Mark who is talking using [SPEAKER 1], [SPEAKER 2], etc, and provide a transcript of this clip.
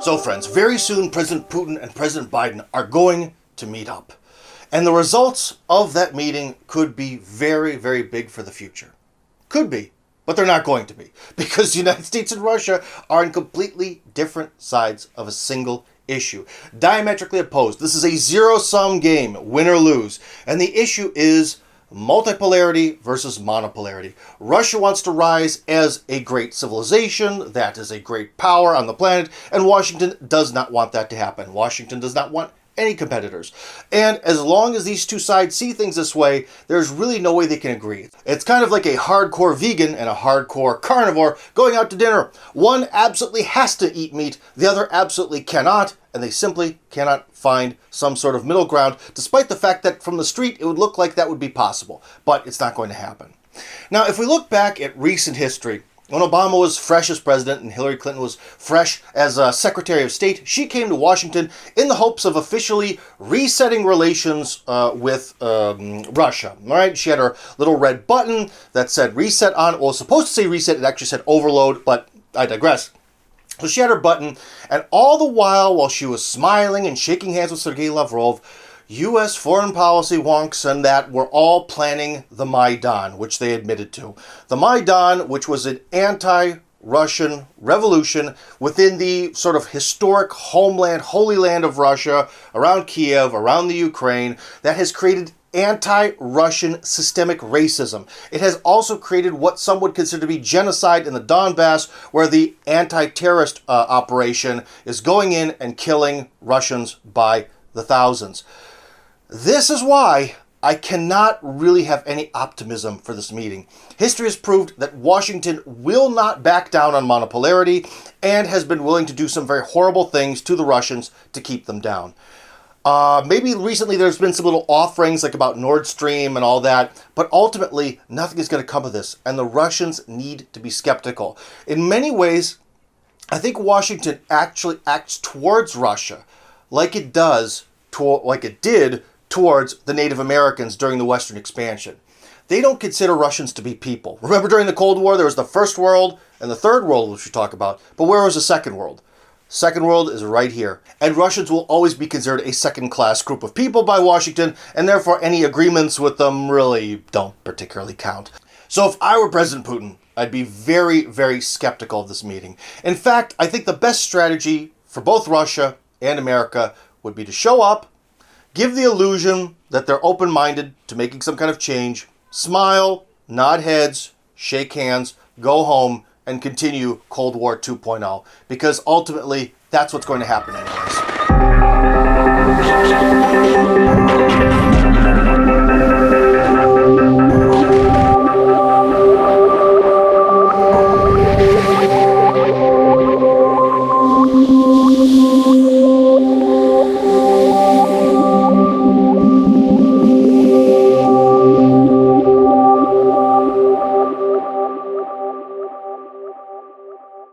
[SPEAKER 1] So friends, very soon President Putin and President Biden are going to meet up. And the results of that meeting could be very, very big for the future. Could be, but they're not going to be. Because the United States and Russia are on completely different sides of a single issue. Diametrically opposed. This is a zero-sum game, win or lose. And the issue is multipolarity versus monopolarity. Russia wants to rise as a great civilization, that is a great power on the planet, and Washington does not want that to happen. Washington does not want any competitors. And as long as these two sides see things this way, there's really no way they can agree. It's kind of like a hardcore vegan and a hardcore carnivore going out to dinner. One absolutely has to eat meat, the other absolutely cannot, and they simply cannot find some sort of middle ground, despite the fact that from the street it would look like that would be possible. But it's not going to happen. Now, if we look back at recent history, when Obama was fresh as president and Hillary Clinton was fresh as Secretary of State, she came to Washington in the hopes of officially resetting relations with Russia. All right, she had her little red button that said reset on. Well, it was supposed to say reset. It actually said overload, but I digress. So she had her button, and all the while she was smiling and shaking hands with Sergei Lavrov, U.S. foreign policy wonks and that were all planning the Maidan, which they admitted to. The Maidan, which was an anti-Russian revolution within the sort of historic homeland, holy land of Russia, around Kiev, around the Ukraine, that has created anti-Russian systemic racism. It has also created what some would consider to be genocide in the Donbass, where the anti-terrorist operation is going in and killing Russians by the thousands. This is why I cannot really have any optimism for this meeting. History has proved that Washington will not back down on monopolarity and has been willing to do some very horrible things to the Russians to keep them down. Maybe recently there's been some little offerings like about Nord Stream and all that, but ultimately nothing is going to come of this, and the Russians need to be skeptical. In many ways, I think Washington actually acts towards Russia like it did towards the Native Americans during the Western expansion. They don't consider Russians to be people. Remember, during the Cold War, there was the First World and the Third World, which we talk about, but where was the Second World? Second World is right here. And Russians will always be considered a second-class group of people by Washington, and therefore any agreements with them really don't particularly count. So if I were President Putin, I'd be very, very skeptical of this meeting. In fact, I think the best strategy for both Russia and America would be to show up, give the illusion that they're open-minded to making some kind of change, smile, nod heads, shake hands, go home, and continue Cold War 2.0, because ultimately that's what's going to happen anyways.